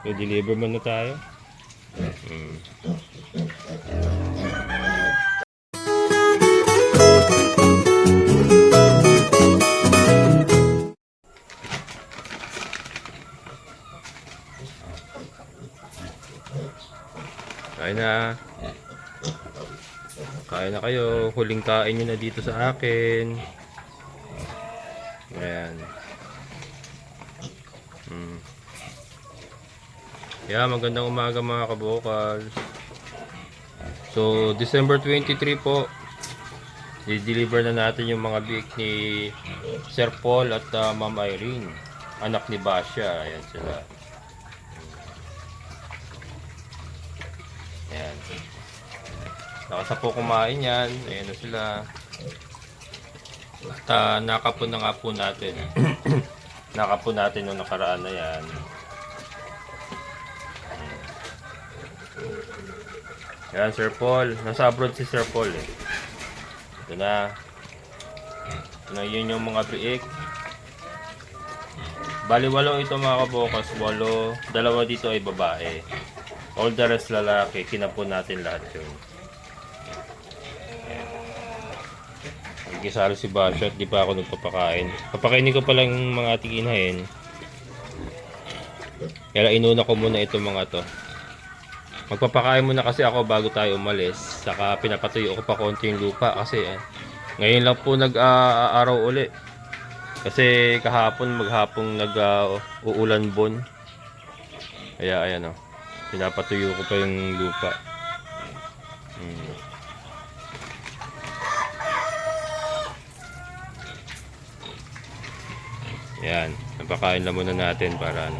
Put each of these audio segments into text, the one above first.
I-deliver muna tayo. Kain na. Kain na kayo. Huling kain nyo na dito sa akin. Ayan. Yeah, magandang umaga mga kabokals. So, December 23 po, i-deliver na natin yung mga biik ni Sir Paul at Ma'am Irene, anak ni Basha. Ayan sila. Ayan. Nakasapo kumain yan. Ayan na sila. At nakapon na nga po natin. Nakapon natin nung nakaraan na yan. Ayan, Sir Paul. Nasa abroad si Sir Paul eh. Ito na. Ito na yun yung mga biik. Bali, 8 ito mga kabokas. 8. Dalawa dito ay babae. All the rest lalaki. Kinapon natin lahat yun. Nagkisalo si Basha at di pa ako nagpapakain. Papakainin ko palang mga ating inahin. Kaya inuna ko muna itong mga to. Magpapakain muna kasi ako bago tayo umalis. Saka pinapatuyo ko pa konti yung lupa kasi ngayon lang po nag-aaraw uli. Kasi kahapon maghapong nag-uulan bon. Kaya ayan o. Pinapatuyo ko pa yung lupa. Ayan. Napakain lang muna natin para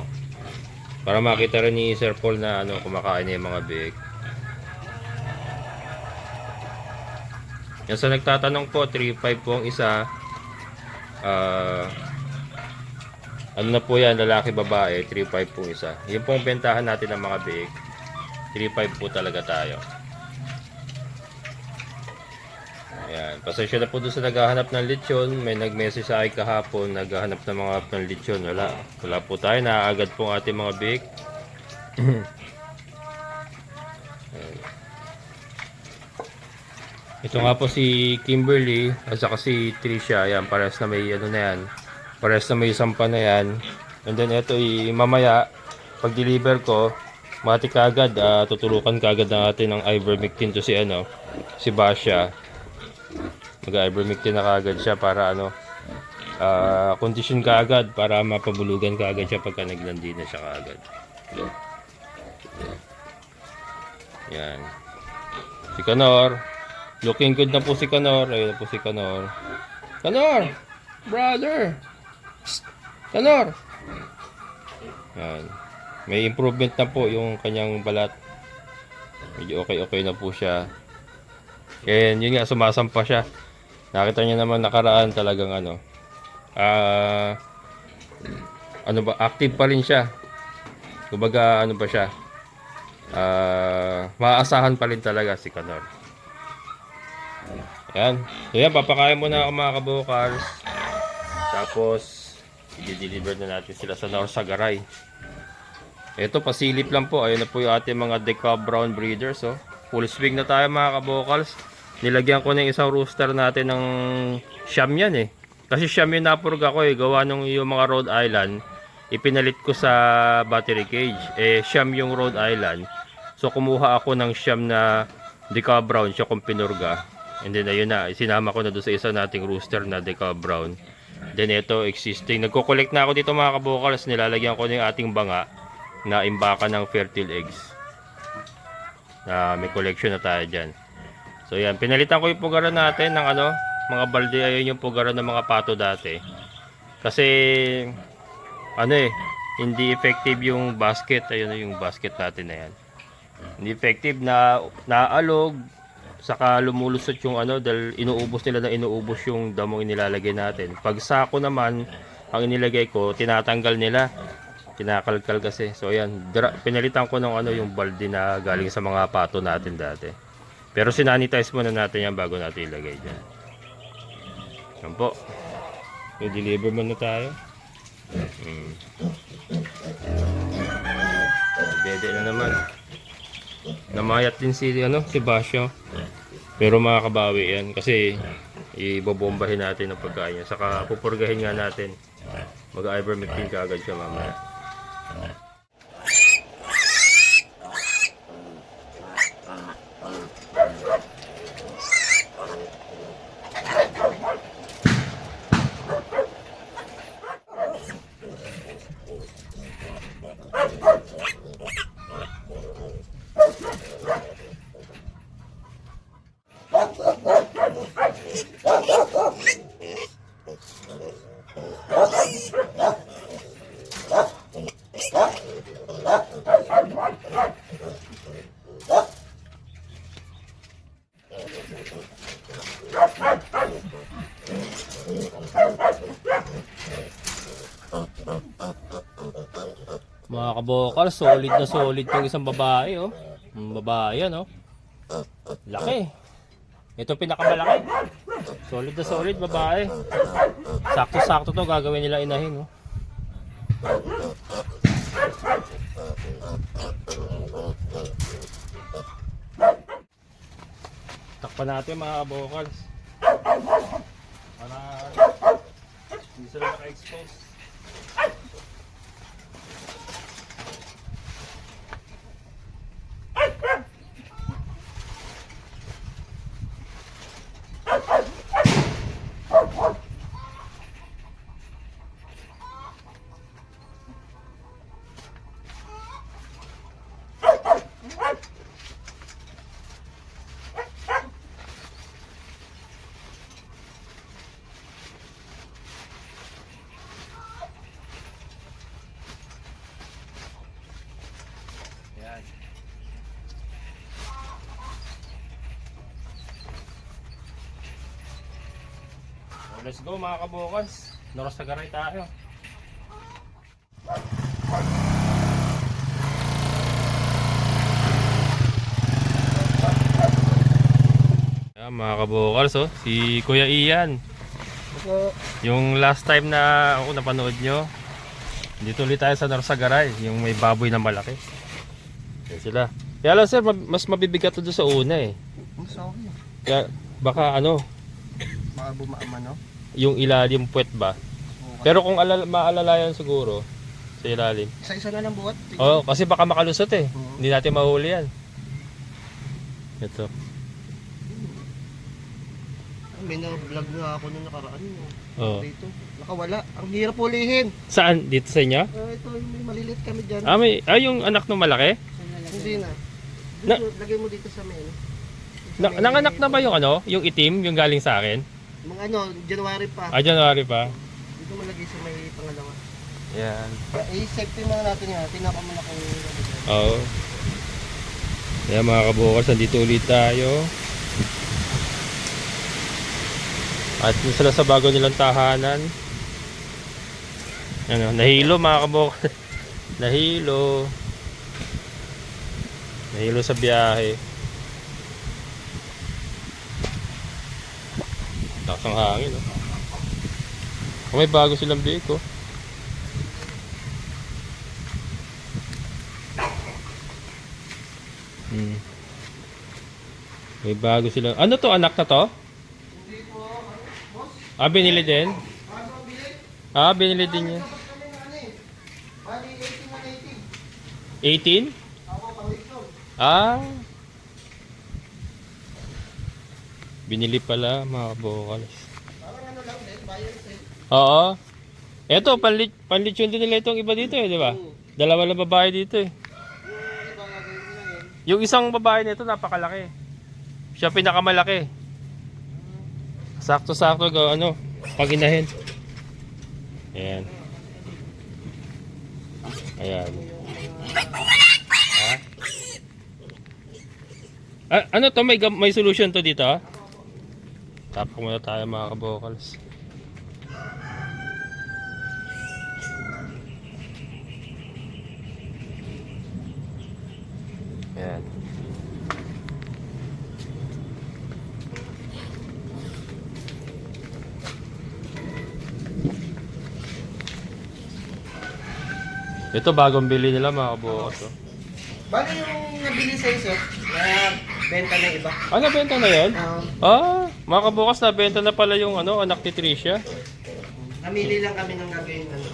para makita rin ni Sir Paul na kumakain niya yung mga biik. Yan sa nagtatanong po, 3.5 po ang isa. Ano na po yan, lalaki babae, 3.5 po isa. Yun po ang bentahan natin ng mga biik. 3.5 po talaga tayo. Ayan, pasensya na po doon sa naghahanap ng lechon. May nag-message sa akin kahapon, naghahanap ng mga ng lechon. Wala po tayo, naaagad po ang ating mga biik. Ito nga po si Kimberly at saka si Tricia. Ayan, parehas na may na yan. Parehas na may sampa na yan. And then ito mamaya, pag deliver ko, mati kagad, tutulukan kagad natin ng ivermectin to si Basha. Mag-ivermectin na kagad siya para condition kagad para mapabulugan kagad siya pagka naglandi na siya kagad. Yan. Si Kanor. Looking good na po si Kanor. Ayun na po si Kanor. Kanor! Brother! Psst! Kanor! Yan. May improvement na po yung kanyang balat. Medyo okay na po siya. And yun nga, sumasampa siya. Nakita niya naman nakaraan talagang active pa rin siya. Kumbaga pa siya. Maaasahan pa rin talaga si Kanor. Ayan. So yan, papakain muna ako mga kabokals. Tapos i-deliver na natin sila sa Norsagaray. Ito, pasilip lang po. Ayun na po yung ating mga Deca Brown breeders. Full swing na tayo mga kabokals. Nilagyan ko ng isang rooster natin ng Siam yan eh. Kasi Siam yung napurga ko gawa nung yung mga Rhode Island. Ipinalit ko sa battery cage. Siam yung Rhode Island. So kumuha ako ng Siam na Deca Brown siya kung pinurga. And then ayun na, sinama ko na doon sa isa nating rooster na Deca Brown. Then ito existing. Nagko-collect na ako dito mga kabokals. Nilalagyan ko na yung ating banga na imbaka ng fertile eggs. May collection na tayo dyan. So yan, pinalitan ko yung pugaran natin ng mga balde. Ayun yung pugaran ng mga pato dati. Kasi hindi effective yung basket. Ayun yung basket natin na yan. Hindi effective na naalog. Saka lumulusot yung dahil inuubos nila yung damong inilalagay natin. Pag sako naman ang inilagay ko, tinatanggal nila. Kinakalkal kasi. So ayan, pinalitan ko ng yung balde na galing sa mga pato natin dati. Pero sinanitize muna natin yan bago natin ilagay dyan. Yan po. I-deliver muna tayo. Dede na naman. Namayat din si Basyo. Pero makakabawi yan kasi ibobombahin natin ang pagkain niya. Saka pupurgahin nga natin. Mag-ivermectin kaagad siya mamaya. Mga kabokal, solid na solid yung isang babae, oh. Babae yan, oh. Laki. Ito pinakamalaki. Solid na solid, babae. Sakto-sakto to gagawin nila inahin, oh. Takpan natin mga kabokals. Para hindi sila naka-expose. Let's go mga kabukals. Noros sa garay tayo. Ayan, mga kabukals, oh. Si Kuya Ian. Yung last time na ako napanood nyo, dito ulit tayo sa Norsagaray, yung may baboy na malaki. Yan sila. Kaya lang sir, mas mabibigat to doon sa una eh. Mas okay. Kaya baka Baka bumaama, no? yung ilalim puwet ba? Okay. Pero kung maalalayan siguro sa ilalim. Isa-isa na lang buhat. Oo, kasi baka makalusot eh. Hindi natin mahuli yan. Ito. May na-vlog nga ako nung nakaraan. Oo. Dito. Nakawala. Ang hirap hulihin. Saan? Dito sa inyo? Ito, may malilit kami dyan. Yung anak ng malaki? Hindi na. Dito, lagay mo dito sa main. Nanganak na ba yung itim, yung galing sa akin? Mga January pa. January pa. Dito mo lagay sa may pangalawa. Yan. Safety muna natin yan. Pinakamalaki yung Oo. Yan mga kabukals, nandito ulit tayo. At yung sila sa bago nilang tahanan. Nahilo mga kabukals. Nahilo sa biyahe. Lakas ng hangin, oh. May bago silang biik, oh. May bago silang... Ano to? Anak na to? Binili din? Binili din yan. 18? Binili pala mga kabukals. Oo. Eto, panlitsyon din nila itong iba dito eh, di ba? Dalawa na babae dito eh. Yung isang babae nito napakalaki. Siya pinakamalaki. Sakto-sakto pag inahin. Ayan. Ayan. Ano to? May solution to dito? Tapak muna tayo mga kabukals. Ayan. Ito bagong bili nila mga kabukals, oh. Bali yung nabili sa iso, benta na iba. Ano, benta na yun? Mga kabukas, nabenta na pala yung ano, anak ni Tricia. Namili lang kami ng gagawin ano.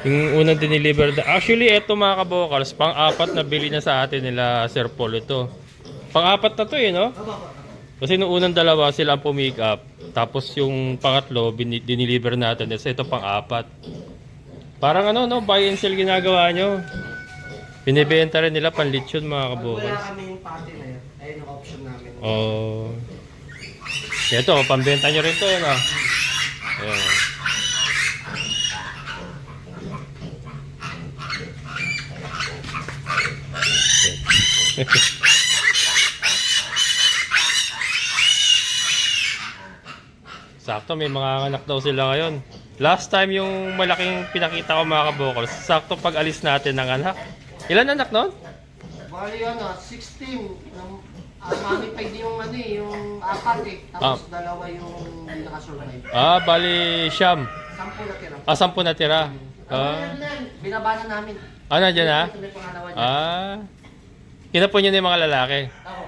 Yung unang diniliver na. Actually, eto mga kabokals, pang-apat na bili na sa atin nila Sir Paul ito. Pang-apat na to no? Kasi nung unang dalawa sila ang pumick up. Tapos yung pangatlo, diniliver natin. So ito pang-apat. Parang ano, no? Buy and sell ginagawa nyo. Binibenta rin nila panlitsyon mga Pag wala kabokals. kami yung pati na yun, ayun yung option namin. Oh. Ito, pambenta nyo rin to, no? Ayan. Sakto, may mga anak daw sila ngayon. Last time yung malaking pinakita ko mga kabokals, sakto pag alis natin ng anak. Ilan anak nun? Bali ano, 16. Mami pa yung ano yung apat Tapos dalawa yung hindi nakasurvive. Bali siyam. 10 na tira. 10 na tira. Binabana namin. Nandiyan na? Ito na yung pangalawa niya. Kinapon nyo na yung mga lalaki. Ako.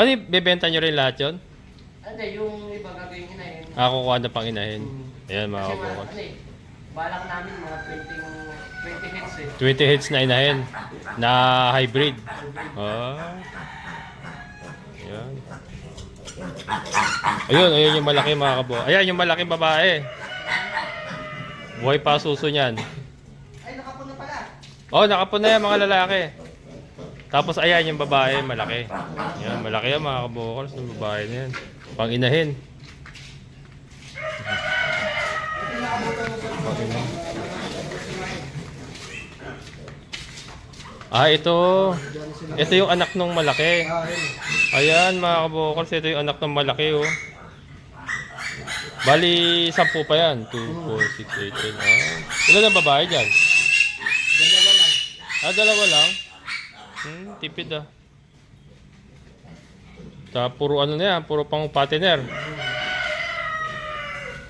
Ano, bebenta nyo rin lahat yun? Hindi, yung iba gagawin inahin. Kukuha na pang inahin. Ayan mga Kasi kabokals. ano balak namin mga 20 heads 20 heads na inahin na hybrid. Ayan. Ayun yung malaki mga kabo. Ayan yung malaki babae. Buhay pa suso niyan. Ay, nakapon na pala. Nakapon na yan mga lalaki. Tapos ayan yung babae, malaki. Ayan, malaki yan mga kabokals. Yung babae na yan. Pang inahin. Ito yung anak ng malaki. Ayan mga kabokals, ito yung anak ng malaki Bali, 10 pa yan. 2, 4, 6, 8, 10. Ilan ang babae dyan? Dalawa lang. Dalawa lang? Tipid puro ano na yan, puro pang patiner.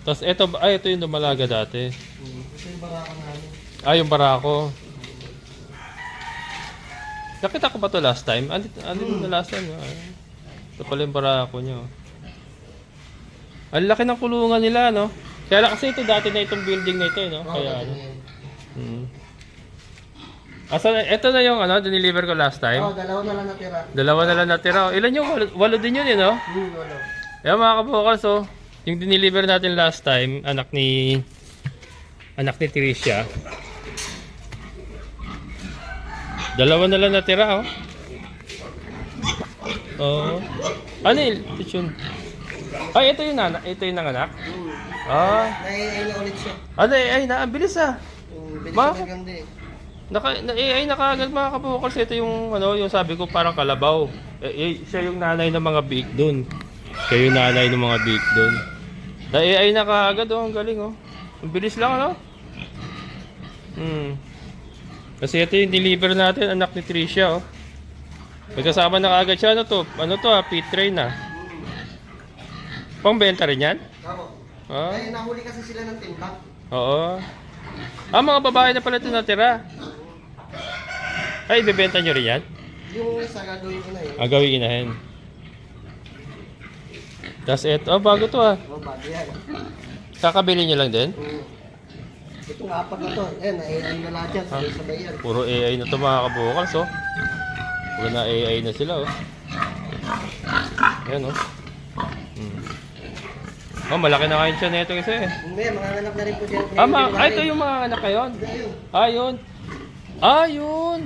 Tapos ito yung dumalaga dati. Ito yung barako namin. Yung barako. Nakita ko ba to last time? Andito na last time. Ito pala yung barako nyo. Ang laki ng kulungan nila, no? Kaya kasi ito dati na itong building na ito, no? Kaya ano. Ito na yung diniliver ko last time. Dalawa na lang natira. Dalawa na lang natira. Ilan yung 8 din yun, no? Walo. Ayan mga kabokals, yung diniliver natin last time, anak ni Tricia. Dalawa na lang natira, Ano yun? Ito yung nanganak. Nai-AI na ulit siya. Ang bilis Bilis Ma? na ganda Na-AI na kaagad mga kabukals. Ito yung yung sabi ko parang kalabaw. Siya yung nanay ng mga biik doon. Siya yung nanay ng mga biik doon. Na-AI na kaagad, ang galing, Ang bilis lang, Kasi ito yung deliver natin, anak ni Tricia, May kasama na kaagad siya, pit tray na. Pangbenta rin yan? Ako. Nahuli kasi sila ng timbang. Oo. Mga babae na pala ito natira. Ibebenta nyo rin yan? Yung isa gagawin ko na Gawin inahin. Tapos ito, bago to bago yan. Kakabili nyo lang din? Itong apat na to. AI na lahat yan. Sabay yan. Puro AI na to mga kabukals, Puro na AI na sila, Ayan, malaki na kayo siya na ito kasi. Hindi, mga anak na rin po dyan. Ito yung mga anak ngayon? Yun. Yun.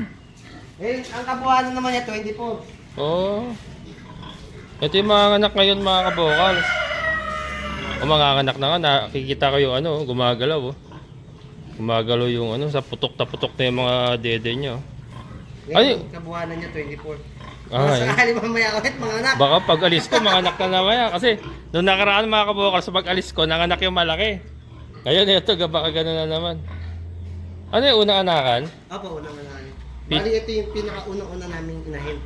Ang kabuhanan naman niya, 24. Ito yung mga anak ngayon mga kabokals. Mga anak na nga, nakikita ko yung gumagalaw, Gumagalaw yung sa putok na yung mga dede nyo. Ang kabuhanan niya, 24. Sakali mamaya ulit mga anak. Baka pag alis ko, mga anak na naman. Kasi noong nakaraan mga kabukals, pag alis ko, nanganak yung malaki. Ngayon ito, baka gano'n na naman. Ano yung unang anakan? Opo, unang anakan. Bali ito yung pinakaunang-una naming inahin.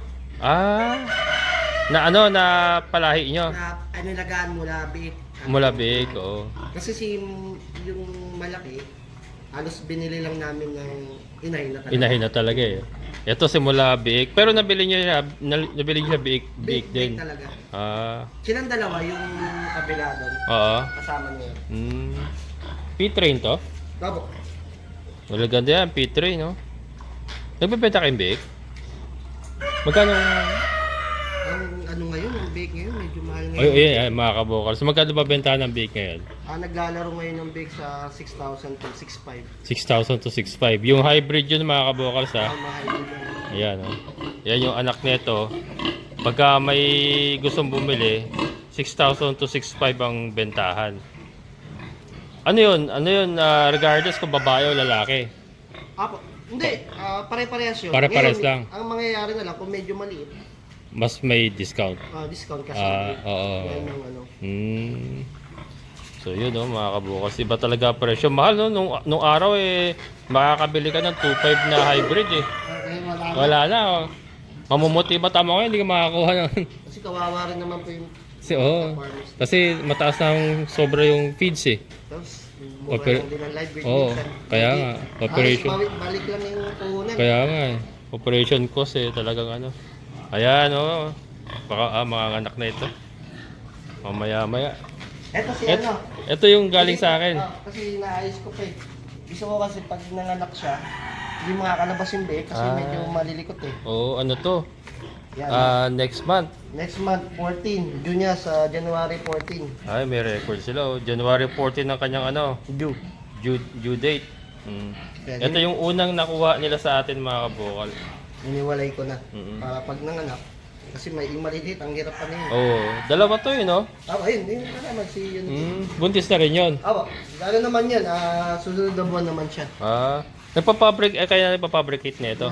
Na palahi nyo? Na nilagaan mula biik. Mula biik, oo. Kasi yung malaki, halos binili lang namin ng inahin na talaga. Inahin na talaga eh. Ito simula biik. Pero nabili niyo biik Big din. talaga. Ah, Silang dalawa, yung kabila doon. oo. Kasama niya yun. P-train to? Opo. Wala ganda yan, P-train, no? Nagbebenta kayong biik? Magkano? Ang ano ngayon, ang bake ngayon, medyo mahal Ay, ngayon. ay, mga kabukal. So, magkano ba benta ng biik ngayon? Naglalaro ngayon ng bake sa 6,000 to 6,500. 6,000 to 6,500. Yung hybrid yun, mga kabukal, sa... Mahal din yan. Ayan, oh. Yan yung anak nito. Pagka may gustong bumili, 6,000 to 6,500 ang bentahan. Ano yun? Regardless kung babae o lalaki. Apo, hindi, pare-parehas yun. Pare-parehas Ngayon, lang. Ang mangyayari na lang, kung medyo maliit, Mas may discount. discount kasi. Oo. Yan yung ano. So yun, mga kabukas. Iba talaga presyo. Mahal, no? Nung araw, makakabili ka ng 2.5 na hybrid, eh. Wala na, oh. Mamumuti ba tama ngayon? Hindi ka makakuha ng... Kasi kawawa rin naman po yung farmers. Kasi mataas na sobra yung feeds, eh. Tapos, mura lang din ang live bird Oo, minsan. kaya nga, operation. Balik lang yung puhunan. Kaya nga, operation cost, talagang ano. Ayan, baka mga anak na ito. Mamaya-maya. Eto si Et- ano. Ito yung galing sa akin. Kasi naayos ko pa eh. Gusto ko kasi pag nanganak siya, hindi makakalabas yung bake kasi medyo malilikot eh. Oo, ano to? Yan. Next month. Next month, 14. Due niya sa January 14. Ay, may record sila. January 14 ang kanyang Due. due date. Kaya Ito yung unang nakuha nila sa atin, mga kabukal. Iniwalay ko na. Mm-mm. Para pag nanganak. Kasi may malilit, ang hirap pa niya. Oo, dalawa to no? Ayun, yun na naman si yun. Buntis na rin yun. Gano naman yan, susunod na buwan naman siya. Kaya nagpapabricate na ito.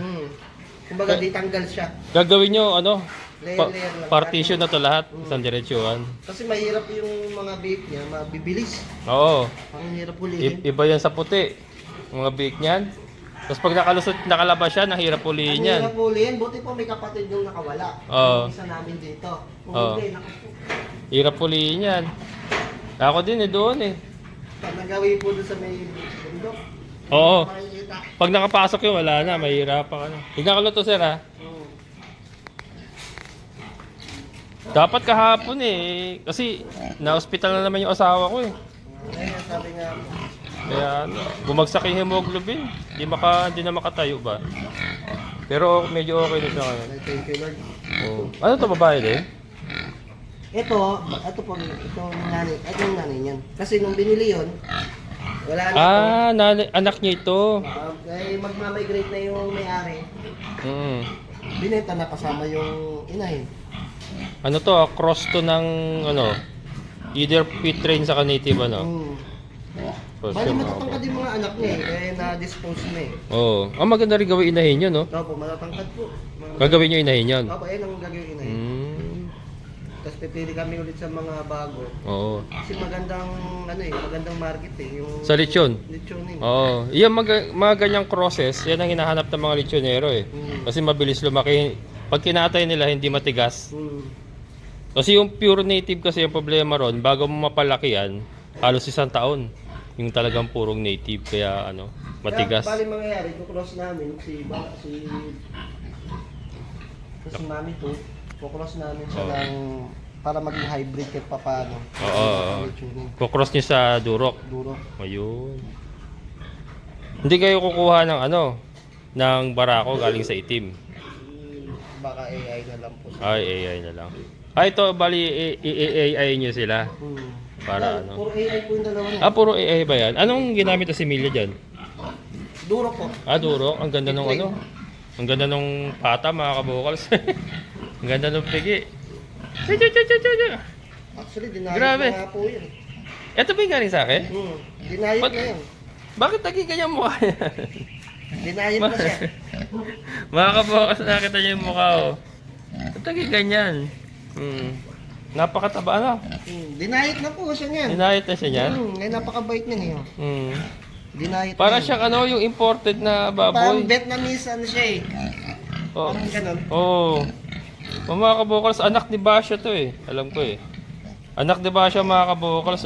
Kumbaga di tanggal siya. Gagawin nyo, Layer lang. partition na to lahat, isang diretsuhan. Kasi mahirap yung mga bake niya, mabibilis. Oo, Ang hirap ulihin. iba yan sa puti. Mga bake niyan. Tapos pag nakalabas siya, nahirap ulihin Ang yan. hirap ulihin, buti po may kapatid yung nakawala. Oo. Yung isa namin dito. Kung Oo. hindi, naku. Hirap ulihin yan. Ako din doon Pag nagawi po doon sa may bundok, Oo. makikita. Pag nakapasok yun, wala na. Mahirap pa. Tignan ko lang to, sir, ha? Oo. Dapat kahapon, kasi na-hospital na naman yung asawa ko, Ngayon, sabi nga, Kaya bumagsak yung hemoglobin. Hindi na makatayo ba? Pero medyo okay na siya ngayon. thank you Lord. Ano to, babae din? Ito po, ito yung nanay niyan. Kasi nung binili yon, wala na to. Anak niya ito. Kaya magmamigrate na yung may-ari. Binenta na kasama yung inahin. Ano to, cross to ng either pit train sa native Cross Bali yun, matatangkad yung mga anak niya kaya na-dispose na Oo. Maganda rin gawin inahin yun, no? Opo, matatangkad po. Gagawin nyo inahin yun. Opo, yan ang gagawin inahin. Tapos pipili kami ulit sa mga bago. Oo. Kasi magandang magandang market yung Sa lechon? lechonin. Oo. Yung mga ganyang crosses, yan ang hinahanap ng mga lechonero Kasi mabilis lumaki. Pag kinatay nila, hindi matigas. Kasi yung pure native kasi yung problema ron, bago mo mapalaki yan, halos 1 taon. Yung talagang purong native, kaya matigas. Kaya bali mangyayari, kukross namin si Mami po, kukross namin siya ng para maging hybrid kahit papaano. Oo. Kukross niyo sa durok. Duro. Ayun. Hindi kayo kukuha ng ng barako galing sa itim. Baka AI na lang po. Ay, AI na lang. Ito, bali, AI nyo sila. Para Puro AI po yung dalawa niya. Puro AI ba yan? Anong ginamit na si Emilia dyan? Duro po. Durok. Ang ganda nung Ang ganda nung pata, mga kabukals. Ang ganda nung pigi. Actually, dinayot Grabe. na nga po yun. Ito ba yung galing sa akin? Dinayot na yun. Bakit naging ganyan mukha yan? Dinayot na siya. Mga kabukals, nakita niyo yung mukha, Ba't naging ganyan? Napakataba, Dinayot na po siya niyan. Dinayot na siya niyan? Ngayon napakabait niya niyo. Dinayot Para na siyang yung imported na Parang baboy. Vietnamese siya eh. Oh. Parang ganun. Oo. Mga kabukals, anak ni Basha to Alam ko Anak ni Basha, mga kabukals,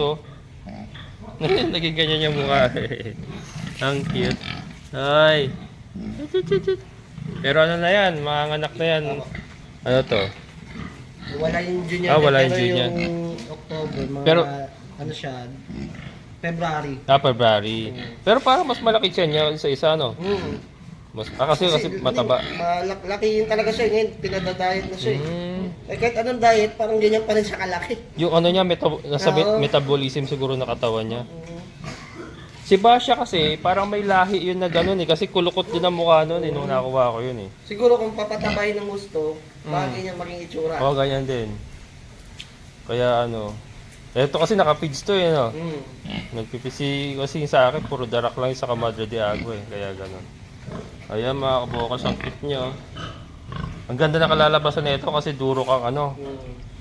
Naging ganyan yung mukha Ang cute. Ay. Pero ano na yan, mga anak na yan. Ano to? Wala yung June yan. Wala yung pero June yan. yung October, mga ano siya, February. February. Pero parang mas malaki siya niya sa isa, no? Kasi mataba. Malaki yun talaga siya. Ngayon, pinadadayet na siya. Eh, kahit anong diet, parang ganyan pa rin siya kalaki. Yung ano niya, metabolism siguro na katawan niya. Si Basha kasi, parang may lahi yun na gano'n eh. Kasi kulukot din ang mukha nun eh, nung nakuha ko yun eh. Siguro kung papatabayin ng gusto, bagay niya maging itsura. Oo, ganyan din. Kaya ano, eto kasi naka-feeds to eh, no? Nagpipisi kasi sa akin, puro darak lang yung sa Madre de Agua eh. Kaya gano'n. Ayan mga kabukas, ang cute niya. Ang ganda na kalalabasan nito kasi duro kang ano,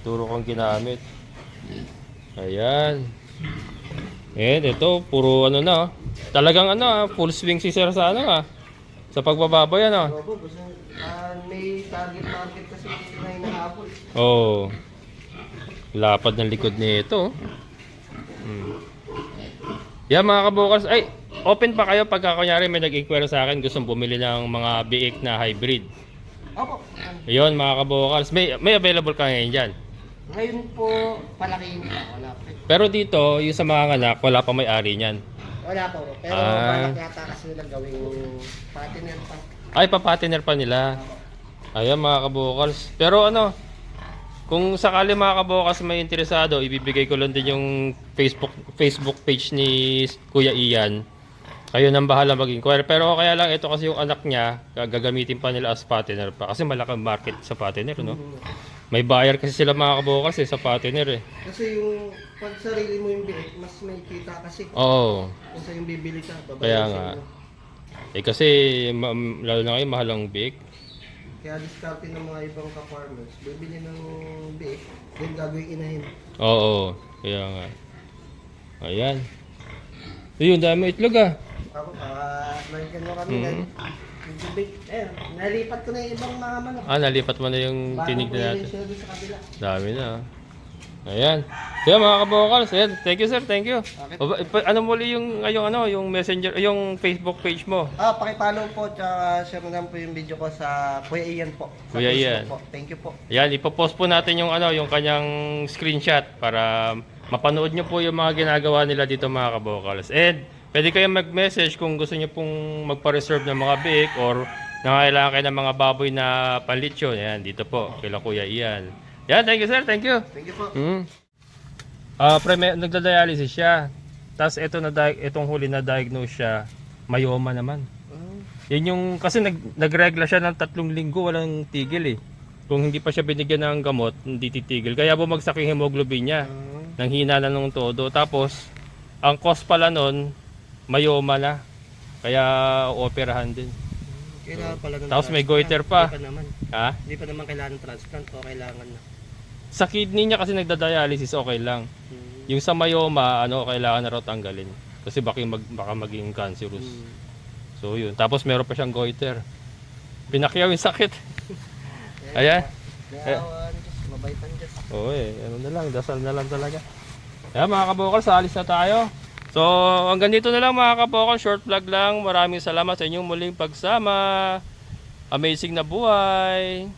duro kang ginamit. Ayan. Ito, puro ano na. Talagang ano, full swing si Sir sa ano sa pagbababa yan Opo, may target market kasi na hinahabol. Oo. Lapad ng likod nito. Yan mga kabukas, ay, open pa kayo pagka kunyari may nag-inquire sa akin gustong bumili ng mga biik na hybrid. Opo. Ayun mga kabukas, may available ka ngayon dyan. Ngayon po, palakihin pa. Wala pa. Pero dito, yung sa mga anak, wala pa may-ari niyan. Wala po. Pero balak yata kasi nila gawing partner pa. Ay, papartner pa nila. Ayan mga kabukals. Pero ano, kung sakali mga kabukals may interesado, ibibigay ko lang din yung Facebook page ni Kuya Ian. Kayo nang bahala mag-inquire. Pero kaya lang ito kasi yung anak niya, gagamitin pa nila as partner pa. Kasi malaking market sa partner, no? May buyer kasi sila mga kabukals sa partner eh. Kasi yung pag sarili mo yung biik, mas may kita kasi. Oo. Kasi yung bibili ka, babayaran Kaya sa nga. inyo. Kasi lalo na ngayon mahal ang biik. Kaya diskarte ng mga ibang ka-farmers, bibili ng biik, then gagawin inahin. Oo. Kaya nga. Ayan. Ayun, dami itlog ah. Ako, nagkano kami nalipat ko na yung ibang mga manok. Nalipat mo na yung tinig na natin. Bago sa kabila. Dami na. Ayan. Kaya mga kabokals, ayan. Thank you sir, thank you. Ano muli yung yung messenger, yung Facebook page mo? Paki-follow po, tsaka share na lang po yung video ko sa Kuya Ian po. Sa Kuya Facebook Ian. Po. Thank you po. Ayan, ipopost po natin yung yung kanyang screenshot para mapanood nyo po yung mga ginagawa nila dito mga kabokals. And pwede kayong mag-message kung gusto nyo pong magpa-reserve ng mga biik or nangailangan kayo ng mga baboy na panlitsyon. Ayan, dito po, kila Kuya Ian. Yan, thank you sir, thank you. Thank you po. Nagda-dialysis siya. Tapos itong huli na diagnose siya, myoma naman. Yan yung, kasi nagregla siya ng 3 linggo, walang tigil eh. Kung hindi pa siya binigyan ng gamot, hindi titigil. Kaya bumagsak yung hemoglobin niya. Nanghina na nung todo. Tapos, ang cause pala nun, myoma na. Kaya operahan din. Kailangan pala ng Tapos may transplant. goiter pa. Hindi pa naman. Ha? Hindi pa naman kailangan ng transplant o kailangan na. Sa kidney niya kasi nagda-dialysis, okay lang. Yung sa myoma, kailangan na raw tanggalin. Kasi baka maging cancerous. So yun. Tapos meron pa siyang goiter. Pinakyaw yung sakit. Ayan. Mabait ang Diyos. Oo ano na lang, dasal na lang talaga. Ayan mga kabokal, alis na tayo. So hanggang dito na lang mga kabokal, short vlog lang. Maraming salamat sa inyong muling pagsama. Amazing na buhay.